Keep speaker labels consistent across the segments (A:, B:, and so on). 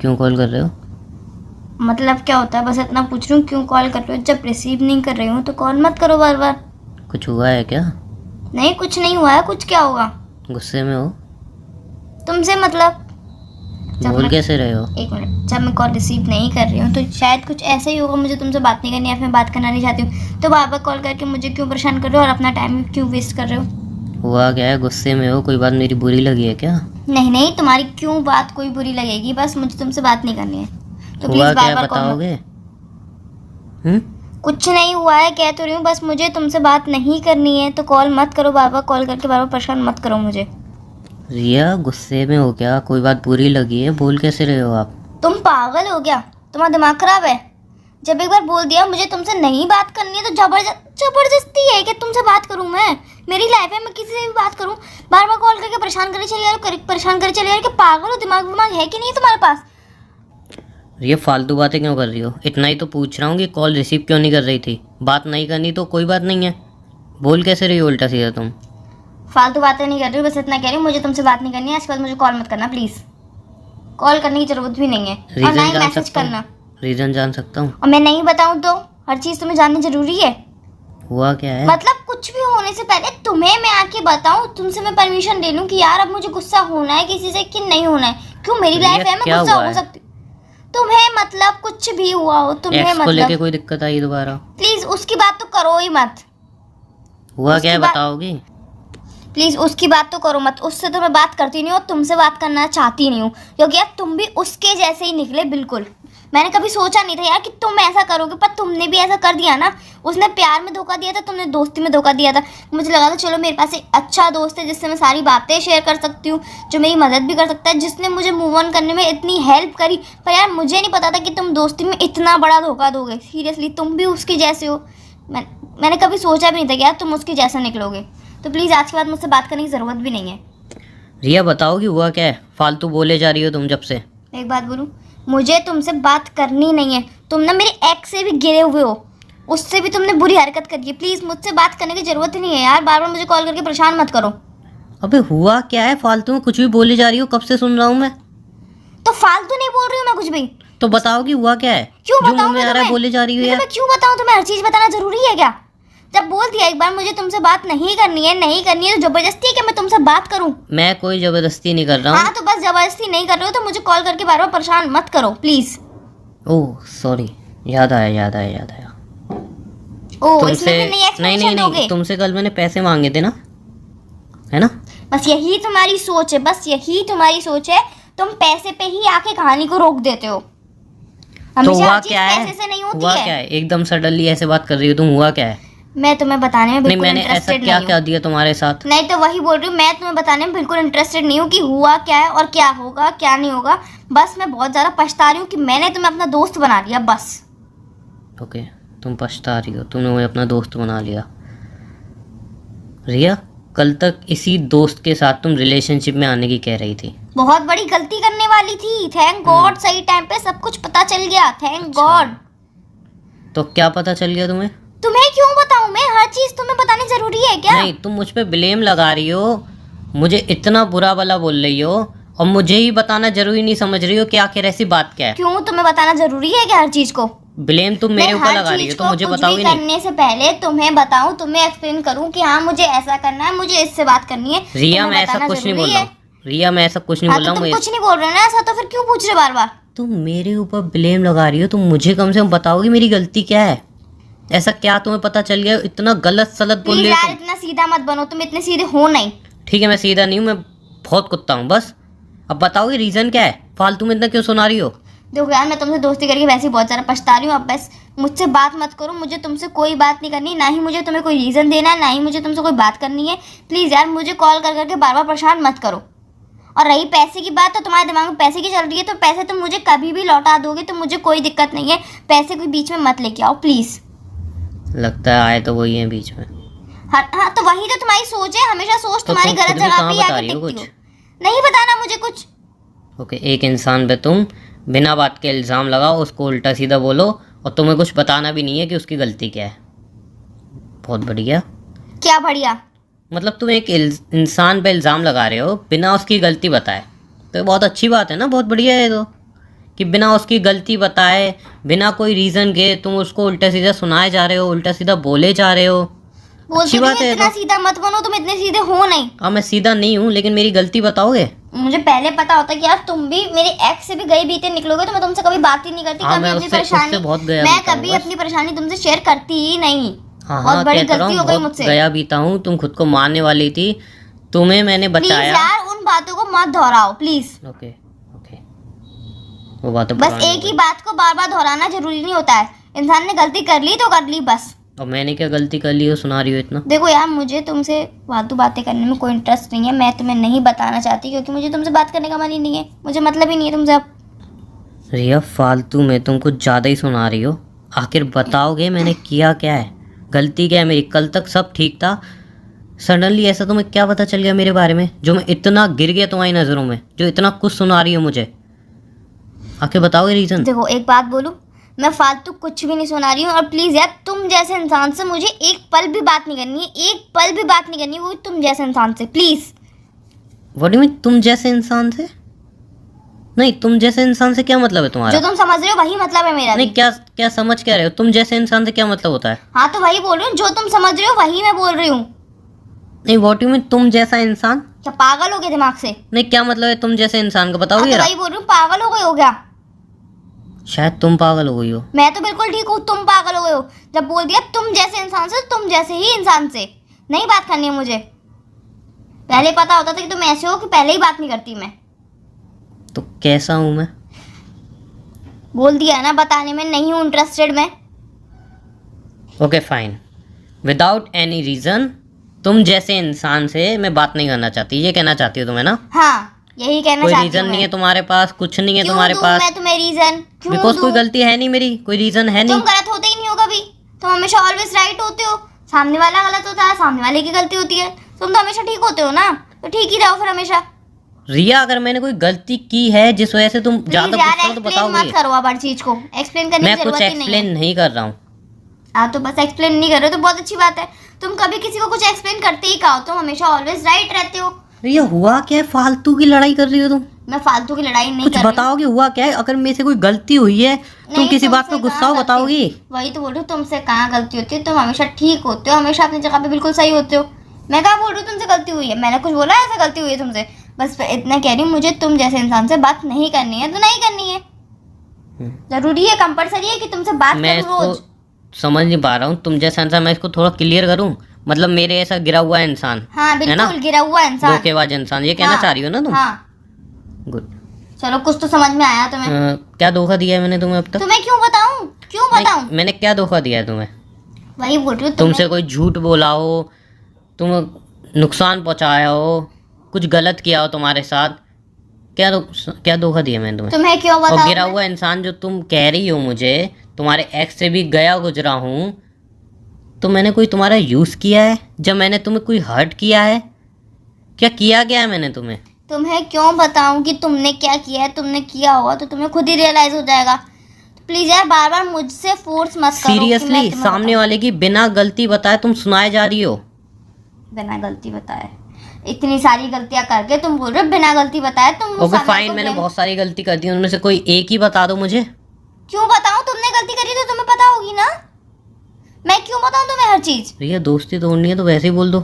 A: क्यों कॉल कर रहे हो?
B: मतलब क्या होता है, बस इतना पूछ रही हूँ क्यों कॉल कर रहे हो। जब रिसीव नहीं कर रही हूँ तो कॉल मत करो बार बार।
A: कुछ हुआ है क्या?
B: नहीं, कुछ नहीं हुआ है। कुछ क्या होगा?
A: गुस्से में हो?
B: तुमसे मतलब
A: बोल कैसे रहे हो?
B: एक मिनट, जब मैं कॉल रिसीव नहीं कर रही हूँ तो शायद कुछ ऐसा ही होगा, मुझे तुमसे बात नहीं करनी या फिर बात करना नहीं चाहती हूँ, तो बार बार कॉल करके मुझे क्यों परेशान कर रहे हो और अपना टाइम क्यों वेस्ट कर रहे हो?
A: हुआ क्या है? गुस्से में हो? कोई बात मेरी बुरी लगी है क्या?
B: नहीं नहीं, तुम्हारी क्यों बात कोई बुरी लगेगी, बस मुझे तुमसे बात नहीं करनी है, तो
A: हुआ
B: प्लीज बार
A: क्या
B: बार कॉल मत।
A: बताओगे?
B: कुछ नहीं हुआ है, कह तो रही हूँ, बस मुझे तुमसे बात नहीं करनी है, तो कॉल मत करो, बार बार कॉल करके बार बार परेशान मत करो मुझे।
A: रिया गुस्से में हो क्या? कोई बात बुरी लगी है? बोल कैसे रहे हो आप?
B: तुम पागल हो गया? तुम्हारा दिमाग खराब है? जब एक बार बोल दिया मुझे तुमसे नहीं बात करनी है तो जबरदस्ती है कि तुमसे बात करूं मैं? मेरी लाइफ है, मैं किसी से भी बात करूं? बार बार कॉल करके परेशान करे चले यार, परेशान करे चले यार। कि पागल हो? दिमाग है कि नहीं तुम्हारे पास?
A: रिया फालतू बातें क्यों कर रही हो? इतना ही तो पूछ रहा हूँ कि कॉल रिसीव क्यों नहीं कर रही थी। बात नहीं करनी तो कोई बात नहीं है, बोल कैसे रही हो उल्टा सीधा तुम?
B: फालतू बातें नहीं कर रही हूँ, बस इतना कह रही हूँ, मुझे तुमसे बात नहीं करनी है। इसके बाद मुझे कॉल मत करना प्लीज। कॉल करने की जरूरत भी नहीं है और ना ही
A: रीजन जान
B: मैसेज
A: सकता
B: करना।
A: हूँ? रीजन जान सकता हूँ?
B: और मैं नहीं बताऊं तो? हर चीज तुम्हें जाननी जरूरी है?
A: हुआ क्या है?
B: मतलब कुछ भी होने से पहले तुम्हें मैं आके बताऊं, तुमसे मैं परमिशन ले लूं कि यार अब मुझे गुस्सा होना है किसी से कि नहीं होना है? क्यों? मेरी
A: रिया,
B: लाइफ है, मैं
A: क्या
B: गुस्सा
A: हुआ
B: हो
A: है?
B: सकती हूँ। तुम्हें मतलब कुछ भी हुआ हो, तुम्हें
A: एक्स को लेके
B: मतलब
A: कोई दिक्कत आई दोबारा?
B: प्लीज उसकी बात तो करो ही मत।
A: हुआ क्या है
B: उसकी बात-
A: बताओगी?
B: प्लीज उसकी बात तो करो मत। उससे तो मैं बात करती नहीं हूँ, तुमसे बात करना चाहती नहीं हूँ, क्योंकि यार तुम भी उसके जैसे ही निकले बिल्कुल। मैंने कभी सोचा नहीं था यार कि तुम ऐसा करोगे, पर तुमने भी ऐसा कर दिया ना। उसने प्यार में धोखा दिया था, तुमने दोस्ती में धोखा दिया था। मुझे लगा था चलो मेरे पास एक अच्छा दोस्त है जिससे मैं सारी बातें शेयर कर सकती हूँ, जो मेरी मदद भी कर सकता है, जिसने मुझे मूव ऑन करने में इतनी हेल्प करी। पर यार मुझे नहीं पता था कि तुम दोस्ती में इतना बड़ा धोखा दोगे। सीरियसली तुम भी उसके जैसे हो। मैंने कभी सोचा भी नहीं था कि यार तुम उसके जैसा निकलोगे। तो प्लीज़ आज के बाद मुझसे बात करने की ज़रूरत भी नहीं है।
A: रिया बताओगी हुआ क्या है? फालतू बोले जा रही हो तुम जब से।
B: एक बात बोलूं, मुझे तुमसे बात करनी नहीं है। तुम ना मेरे एक्स से भी गिरे हुए हो, उससे भी तुमने बुरी हरकत करी है। प्लीज़ मुझसे बात करने की ज़रूरत ही नहीं है यार, बार बार मुझे कॉल करके परेशान मत करो।
A: अबे हुआ क्या है? फालतू में कुछ भी बोले जा रही हो, कब से सुन रहा हूँ मैं।
B: तो फालतू नहीं बोल रही हूँ मैं कुछ भी।
A: तो बताओगी हुआ क्या है?
B: क्यों
A: जो
B: बताऊं
A: मुंह में
B: मैं
A: आ रहा है
B: तुम्हें?
A: बोले जा रही हो
B: लेकिन
A: यार।
B: मैं क्यों बताऊं तुम्हें? हर चीज़ बताना ज़रूरी है क्या? जब बोल दिया एक बार मुझे तुमसे बात नहीं करनी है तो जबरदस्ती है कि मैं तुमसे बात करूं?
A: मैं कोई जबरदस्ती नहीं कर रहा
B: हाँ
A: हूँ।
B: तो बस जबरदस्ती नहीं कर रहे हो तो मुझे कॉल करके बार बार परेशान मत करो प्लीज।
A: ओह सॉरी, याद आया।
B: ओ इसमें भी नई
A: नहीं
B: एक्सप्लेनेशन दोगे?
A: तुमसे कल मैंने पैसे मांगे थे ना, है ना?
B: बस यही तुम्हारी सोच है, बस यही तुम्हारी सोच है। तुम पैसे पे ही आके कहानी को रोक देते हो।
A: तो
B: हमेशा
A: हुआ
B: हर चीज
A: क्या है?
B: पैसे से नहीं होती
A: हुआ
B: है।
A: क्या है? एकदम सडनली ऐसे बात कर रही हो तुम। हुआ क्या है?
B: मैं तुम्हें बताने में
A: नहीं
B: बिल्कुल
A: मैंने ऐसा
B: इंटरेस्टेड
A: क्या
B: नहीं
A: क्या
B: हूँ।
A: दिया तुम्हारे साथ?
B: नहीं तो वही बोल रही हूँ, मैं तुम्हें बताने में बिल्कुल इंटरेस्टेड नहीं हूँ कि हुआ क्या है और क्या होगा क्या नहीं होगा। बस मैं बहुत ज़्यादा पछता रही हूँ कि मैंने तुम्हें अपना दोस्त बना लिया बस।
A: ओके, तुम पछता रही हो, तुमने मुझे अपना दोस्त बना लिया। रिया कल तक इसी दोस्त के साथ तुम रिलेशनशिप में आने की कह रही थी।
B: बहुत बड़ी गलती करने वाली थी। थैंक गॉड सही टाइम पे सब कुछ पता चल गया। Thank God.
A: तो क्या पता चल गया तुम्हें?
B: तुम्हें क्यों बताऊं मैं? हर चीज तुम्हें बतानी जरूरी है क्या?
A: नहीं तुम मुझ पे ब्लेम लगा रही हो, मुझे इतना बुरा भला बोल रही हो और मुझे ही बताना जरूरी नहीं समझ रही हो कि आखिर ऐसी बात क्या है।
B: क्यों तुम्हें बताना जरूरी है क्या हर चीज को?
A: ब्लेम तुम मेरे ऊपर लगा रही हो, तो मुझे बताओगी नहीं?
B: करने से पहले तुम्हें बताऊं, तुम्हें एक्सप्लेन करूं कि हाँ मुझे ऐसा करना है, मुझे इससे बात करनी है।
A: रिया मैं ऐसा कुछ नहीं बोल रहा हूँ। रिया मैं ऐसा कुछ नहीं बोल रहा हूँ।
B: तुम कुछ नहीं बोल रहे ना ऐसा, तो फिर क्यों पूछ रहे बार बार?
A: तुम मेरे ऊपर ब्लेम लगा रही हो, तुम मुझे कम से कम बताओगी मेरी गलती क्या है? ऐसा क्या तुम्हें पता चल गया? इतना गलत सलत बोल रही हो
B: यार
A: तुम।
B: इतना सीधा मत बनो, तुम इतने सीधे हो नहीं।
A: ठीक है मैं सीधा नहीं हूँ, मैं बहुत कुत्ता हूँ बस। अब बताओगे रीजन क्या है? फालतू में इतना क्यों सुना रही हो?
B: देखो यार मैं तुमसे दोस्ती करके वैसे ही बहुत ज़्यादा पछता रही हूँ। अब बस मुझसे बात मत करो, मुझे तुमसे कोई बात नहीं करनी, ना ही मुझे तुम्हें कोई रीज़न देना है, ना ही मुझे तुमसे कोई बात करनी है। प्लीज़ यार मुझे कॉल कर करके बार बार परेशान मत करो। और रही पैसे की बात, तो तुम्हारे दिमाग में पैसे की चल रही है, तो पैसे तुम मुझे कभी भी लौटा दोगे तो मुझे कोई दिक्कत नहीं है। पैसे कोई बीच में मत लेके आओ प्लीज़।
A: लगता है आए तो वही है बीच में।
B: हाँ तो वही तो तुम्हारी सोच है, हमेशा सोच
A: तो
B: तुम्हारी
A: तुम
B: गलत
A: खुद भी
B: जगह
A: कहाँ
B: पे
A: बता
B: आके
A: रही हो
B: टिकती
A: कुछ?
B: हो। नहीं बताना मुझे कुछ।
A: ओके, एक इंसान पे तुम बिना बात के इल्ज़ाम लगाओ, उसको उल्टा सीधा बोलो और तुम्हें कुछ बताना भी नहीं है कि उसकी गलती क्या है। बहुत बढ़िया।
B: क्या बढ़िया?
A: मतलब तुम एक इंसान पे इल्ज़ाम लगा रहे हो बिना उसकी गलती बताए, तो ये बहुत अच्छी बात है ना, बहुत बढ़िया है तो, कि बिना उसकी गलती बताए, बिना कोई रीज़न के तुम उसको उल्टा सीधा सुनाए जा रहे हो, उल्टा सीधा बोले जा रहे हो। अच्छी बात है
B: इतना
A: तो।
B: सीधा मत बनो, तुम इतने सीधे हो नहीं।
A: हाँ मैं सीधा नहीं हूँ, लेकिन मेरी गलती बताओगे?
B: मुझे पहले पता होता कि यार तुम भी मेरे एक्स से भी गए बीते निकलोगे तो मैं तुमसे कभी बात ही नहीं करती।
A: हाँ,
B: कभी
A: मैं
B: अपनी
A: उससे
B: परेशानी
A: बहुत गया
B: मैं
A: बीता हूँ
B: कभी
A: बस।
B: अपनी परेशानी तुमसे शेयर करती ही नहीं।
A: हाँ
B: बहुत बड़ी
A: कहता रहा
B: गलती
A: हूँ,
B: हो गई
A: बहुत
B: मुझसे।
A: गया बीता हूँ, तुम खुद को मारने वाली थी, तुम्हें मैंने
B: प्लीज
A: बचाया।
B: यार उन बातों को मत दोहराओ प्लीज।
A: ओके ओके, वो बात तो
B: बस
A: पुरानी हो
B: एक ही
A: गई।
B: बात को बार बार दोहराना जरूरी नहीं होता है। इंसान ने गलती कर ली तो कर ली बस।
A: और मैंने क्या गलती कर ली हो, सुना रही हो इतना?
B: देखो यार, मुझे तुमसे फालतू बातें करने में कोई इंटरेस्ट नहीं है। मैं तुम्हें नहीं बताना चाहती क्योंकि मुझे तुमसे बात करने का मन ही नहीं है। मुझे मतलब ही नहीं है तुमसे अब।
A: रिया फालतू में तुम कुछ ज़्यादा ही सुना रही हो। आखिर बताओगे मैंने किया क्या है, गलती क्या है मेरी? कल तक सब ठीक था, सडनली ऐसा तुम्हें क्या पता चल गया मेरे बारे में, जो मैं इतना गिर गया तुम्हारी नज़रों में, जो इतना कुछ सुना रही हो मुझे? आखिर बताओगे रीज़न?
B: देखो एक बात बोलूं, मैं फालतू कुछ भी नहीं सुना रही हूँ। और प्लीज़ यार, तुम जैसे इंसान से मुझे एक पल भी बात नहीं करनी है, एक पल भी बात नहीं करनी है, वो भी तुम जैसे इंसान से, प्लीज़।
A: व्हाट डू मीन तुम जैसे इंसान से? नहीं, तुम जैसे इंसान से क्या मतलब है तुम्हारा?
B: जो तुम समझ रहे हो वही मतलब है मेरा
A: नहीं,
B: भी।
A: क्या क्या समझ क्या रहे हो? तुम जैसे इंसान से क्या मतलब होता है?
B: हाँ तो वही बोल रही हूँ, जो तुम समझ रहे हो वही मैं बोल रही हूँ।
A: नहीं, व्हाट डू मीन तुम जैसा इंसान?
B: क्या पागल हो गए दिमाग से?
A: नहीं, क्या मतलब है तुम जैसे इंसान का,
B: हाँ
A: बताओगे
B: तो
A: जरा?
B: वही बोल रही हूँ, पागल हो गए हो क्या?
A: शायद तुम पागल हो गई हो।
B: मैं तो बिल्कुल ठीक हूँ, तुम पागल हो गए हो। जब बोल दिया तुम जैसे इंसान से, तुम जैसे ही इंसान से नहीं बात करनी है मुझे। पहले पता होता था कि तुम ऐसे हो कि पहले ही बात नहीं करती मैं।
A: तो कैसा हूँ मैं?
B: बोल दिया ना, बताने में नहीं हूँ इंटरेस्टेड मैं।
A: Okay fine, without any reason तुम जैसे इंसान से मैं बात नहीं करना चाहती, ये कहना चाहती हो तुम, है ना?
B: हाँ यही कहना
A: कोई
B: चाहती
A: रीज़न
B: हूँ
A: नहीं है
B: मैं।
A: तुम्हारे पास, कुछ नहीं है
B: क्यों
A: तुम्हारे
B: दूँ
A: पास?
B: मैं तुम्हें रीजन? क्यों
A: बिकॉज कोई
B: दूँ?
A: गलती है नहीं मेरी, कोई रीज़न है
B: तुम
A: नहीं।
B: गलत होते ही नहीं हो कभी। तुम हमेशा ऑलवेज राइट होते हो। सामने वाला गलत होता है, सामने वाले की गलती होती है। तुम तो हमेशा ठीक होते हो ना, तो ठीक ही रहो फिर हमेशा।
A: रिया, अगर मैंने कोई गलती की है जिस वजह से तुम
B: प्लीज
A: ज़्यादा
B: यार,
A: गुस्सा हो तो
B: एक्सप्लेन
A: बताओगे?
B: मत करो अब हर चीज को। एक्सप्लेन करने
A: मैं
B: की
A: कुछ
B: जरूरत ही नहीं
A: एक्सप्लेन
B: है।
A: नहीं कर रहा हूँ।
B: हाँ तो बस एक्सप्लेन नहीं कर रहे हो तो बहुत अच्छी बात है। तुम कभी किसी को कुछ एक्सप्लेन करते ही कहो, तुम हमेशा ऑलवेज राइट रहते हो।
A: रिया हुआ क्या है, फालतू की लड़ाई कर रही हो तुम?
B: मैं फालतू की लड़ाई नहीं
A: कुछ
B: कर रही हूँ।
A: बताओगे हुआ क्या है? अगर मेरे से कोई गलती हुई है, तुम
B: नहीं,
A: किसी बात
B: तुमसे
A: पे गुस्सा
B: कहाँ
A: हो
B: गलती
A: बताओगी?
B: होती? वही तो बोल रही हूँ, तुमसे कहाँ गलती होती है। तुम हमेशा ठीक होते हो, हमेशा अपनी जगह पे बिल्कुल सही होते हो। मैं कहाँ बोल रही हूँ तुमसे गलती हुई है? मैंने कुछ बोला है ऐसा गलती हुई है तुमसे? बस इतना कह रही हूँ, मुझे तुम जैसे इंसान से बात नहीं करनी है तो नहीं करनी है। जरूरी है, कंपलसरी है कि तुमसे बात
A: मैं
B: करूँ रोज?
A: इसको समझ नहीं पा रहा हूँ, तुम जैसा इंसान, मैं इसको थोड़ा क्लियर करूँ। मतलब मेरे ऐसा गिरा हुआ इंसान,
B: हाँ
A: है ना?
B: बिल्कुल गिरा हुआ इंसान,
A: धोखेबाज इंसान, ये कहना
B: हाँ,
A: चाह रही हो ना तुम?
B: हाँ।
A: गुड।
B: चलो कुछ तो समझ में आया तुम्हें।
A: क्या धोखा दिया है मैंने तुम्हें अब तक?
B: तुम्हें क्यों बताऊं, क्यों
A: नहीं,
B: बताऊं?
A: मैंने क्या धोखा दिया है तुम्हें?
B: वही बोल रही हूँ
A: तुमसे कोई झूठ बोला हो, तुम नुकसान पहुंचाया हो, कुछ गलत किया हो तुम्हारे साथ, क्या धोखा दिया मैंने तुम्हें?
B: तुम्हें क्यों
A: और
B: बताऊं
A: गिरा
B: मैं?
A: हुआ इंसान जो तुम कह रही हो मुझे, तुम्हारे एक्स से भी गया गुजरा हूँ, तो मैंने कोई तुम्हारा यूज़ किया है? जब मैंने तुम्हें कोई हर्ट किया है? क्या है मैंने तुम्हें?
B: तुम्हें क्यों बताऊं कि तुमने क्या किया है? तुमने किया होगा तो तुम्हें खुद ही रियलाइज हो जाएगा। प्लीज यार, बार बार मुझसे फोर्स मत करो कि मैं
A: सीरियसली,
B: तुम्हें
A: सामने
B: बताऊं।
A: वाले की बिना गलती बताए तुम सुनाए जा रही हो।
B: बिना गलती बताए? इतनी सारी गलतियां करके तुम बोल रहे हो बिना गलती बताए तुम
A: ओके
B: सामने
A: फाइन,
B: को
A: मैंने
B: blame-
A: बहुत सारी गलती कर दी, उनमें से कोई एक ही बता दो मुझे।
B: क्यों बताऊं? तुमने गलती करी तो तुम्हें पता होगी ना। मैं क्यों बताऊं तुम्हें हर चीज?
A: रिया, दोस्ती तोड़नी है तो वैसे ही बोल दो।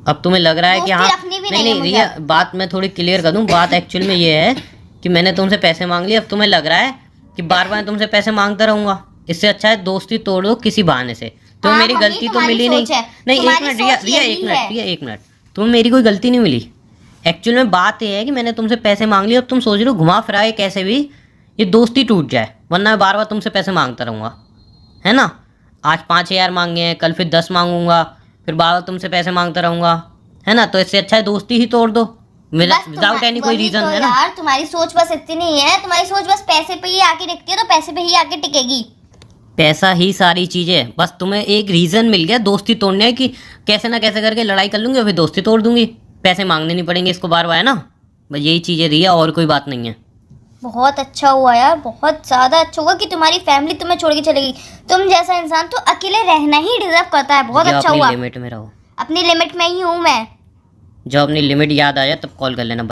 A: अब तुम्हें लग रहा है कि
B: दोस्ती
A: हाँ,
B: रखनी भी
A: नहीं
B: नहीं है
A: नहीं
B: मुझे।
A: रिया, बात मैं थोड़ी क्लियर कर दूं। बात एक्चुअल में ये है कि मैंने तुमसे पैसे मांग लिए, अब तुम्हें लग रहा है कि बार बार तुमसे पैसे मांगता रहूंगा। इससे अच्छा है दोस्ती तोड़ दो किसी बहाने से। तो
B: हाँ,
A: मेरी
B: मम्मी,
A: गलती तो
B: तुम्हारी
A: मिली नहीं।
B: सोच है।
A: नहीं, एक
B: तुम्हारी
A: मिनट रिया,
B: सोच
A: रिया
B: यही
A: एक मिनट,
B: है।
A: रिया एक मिनट, तुम्हें मेरी कोई गलती नहीं मिली। एक्चुअल में बात ये है कि मैंने तुमसे पैसे मांग लिए, अब तुम सोच रहे हो घुमा फिरा के कैसे भी ये दोस्ती टूट जाए, वरना मैं बार बार तुमसे पैसे मांगता रहूँगा, है ना? आज 5,000 मांगे हैं, कल फिर 10 मांगूंगा, फिर बार बार तुमसे पैसे मांगता रहूँगा, है ना? तो इससे अच्छा है दोस्ती ही तोड़ दो विदाउट एनी कोई
B: वही
A: रीजन,
B: तो
A: है ना?
B: यार, तुम्हारी सोच बस इतनी नहीं है। तुम्हारी सोच बस पैसे पे ही आके टिकती है तो पैसे पे ही आके टिकेगी।
A: पैसा ही सारी चीज़ें, बस तुम्हें एक रीज़न मिल गया दोस्ती तोड़ने की, कैसे ना कैसे करके लड़ाई कर लूँगी और फिर दोस्ती तोड़ दूंगी, पैसे मांगने नहीं पड़ेंगे इसको बार बार, है ना? बस यही चीज़ें रही है, और कोई बात नहीं है।
B: बहुत अच्छा हुआ यार, बहुत ज़्यादा अच्छा हुआ कि तुम्हारी फैमिली तुम्हें छोड़ के चलेगी। तुम जैसा इंसान तो अकेले रहना ही डिजर्व करता है। बहुत
A: रिया,
B: अच्छा
A: अपनी
B: हुआ।
A: लिमिट में रहो।
B: अपनी लिमिट में ही हूँ मैं।
A: जब अपनी लिमिट याद आ जाए तब कॉल कर लेना।